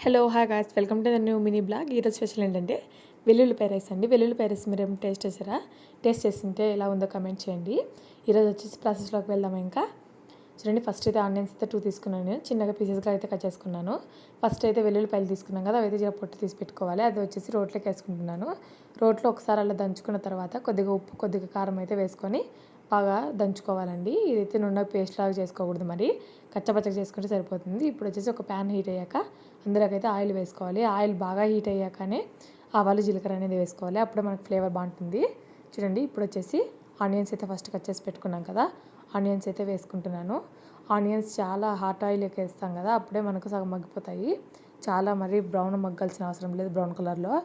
Hello hi guys, welcome to the new mini blog. ఈరోజు special ఏంటంటే వెల్లుల్లిపాయ rice అండి. వెల్లుల్లిపాయ రైస్ మీరు ఏమైనా టేస్ట్ చేసారా? టేస్ట్ చేస్తుంటే ఎలా ఉందో కమెంట్ చేయండి. ఈరోజు వచ్చేసి ప్రాసెస్లోకి వెళ్దాము. ఇంకా చూడండి, ఫస్ట్ అయితే ఆనియన్స్ అయితే 2 తీసుకున్నాను. నేను చిన్నగా పీసెస్గా అయితే కట్ చేసుకున్నాను. ఫస్ట్ అయితే వెల్లుల్లిపాయలు తీసుకున్నాం కదా, అవి అయితే పొట్టు తీసి పెట్టుకోవాలి. అది వచ్చేసి రోట్లోకి వేసుకుంటున్నాను. రోట్లో ఒకసారి అలా దంచుకున్న తర్వాత కొద్దిగా ఉప్పు, కొద్దిగా కారం అయితే వేసుకొని బాగా దంచుకోవాలండి. ఇదైతే నుండి పేస్ట్ లాగా చేసుకోకూడదు, మరి కచ్చపచ్చగా చేసుకుంటే సరిపోతుంది. ఇప్పుడు వచ్చేసి ఒక ప్యాన్ హీట్ అయ్యాక అందులోకి అయితే ఆయిల్ వేసుకోవాలి. ఆయిల్ బాగా హీట్ అయ్యాకనే ఆవాలు, జీలకర్ర అనేది వేసుకోవాలి. అప్పుడే మనకు ఫ్లేవర్ బాగుంటుంది. చూడండి, ఇప్పుడు వచ్చేసి ఆనియన్స్ అయితే ఫస్ట్ కట్ చేసి పెట్టుకున్నాం కదా, ఆనియన్స్ అయితే వేసుకుంటున్నాను. ఆనియన్స్ చాలా హాట్ ఆయిల్ వేస్తాం కదా, అప్పుడే మనకు సగం మగ్గిపోతాయి. చాలా మరీ బ్రౌన్ మగ్గాల్సిన అవసరం లేదు. బ్రౌన్ కలర్లో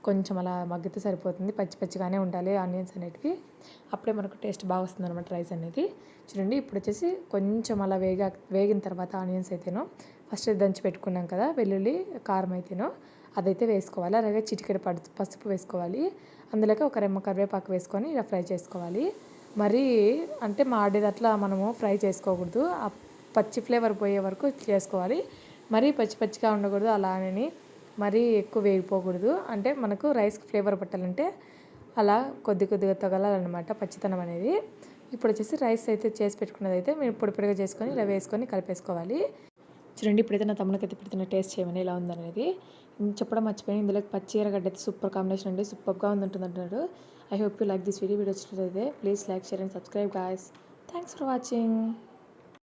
కొంచెం అలా మగ్గితే సరిపోతుంది. పచ్చి పచ్చిగానే ఉండాలి ఆనియన్స్ అనేటివి, అప్పుడే మనకు టేస్ట్ బాగా వస్తుంది అనమాట రైస్ అనేది. చూడండి, ఇప్పుడు వచ్చేసి కొంచెం అలా వేగిన తర్వాత ఆనియన్స్ అయితేనో ఫస్ట్ దంచి పెట్టుకున్నాం కదా వెల్లుల్లి, కారం అయితేనో అదైతే వేసుకోవాలి. అలాగే చిటికెడు పసుపు వేసుకోవాలి. అందులోకి ఒక రెమ్మ కరివేపాకు వేసుకొని ఇలా ఫ్రై చేసుకోవాలి. మరి అంటే మాడేది అట్లా మనము ఫ్రై చేసుకోకూడదు. ఆ పచ్చి ఫ్లేవర్ పోయే వరకు చేసుకోవాలి. మరీ పచ్చి పచ్చిగా ఉండకూడదు, అలానే మరీ ఎక్కువ వేగిపోకూడదు. అంటే మనకు రైస్కి ఫ్లేవర్ పట్టాలంటే అలా కొద్దిగా తగలాలన్నమాట పచ్చితనం అనేది. ఇప్పుడు వచ్చేసి రైస్ అయితే చేసి పెట్టుకున్నది అయితే మీరు పొడిగా చేసుకొని ఇలా వేసుకొని కలిపేసుకోవాలి. చూడండి, ఇప్పుడైతే నా తమ్ముడికి అయితే పెడుతున్న టేస్ట్ చేయమని ఎలా ఉందనేది చెప్పడం మర్చిపోయాను. ఇందులోకి పచ్చి ఎర్రగడ్డ అయితే సూపర్ కాంబినేషన్ అండి, సూపర్గా ఉంటుంది అంటున్నాడు. I hope you like this video వచ్చినట్లయితే please like, share and subscribe guys. Thanks for watching.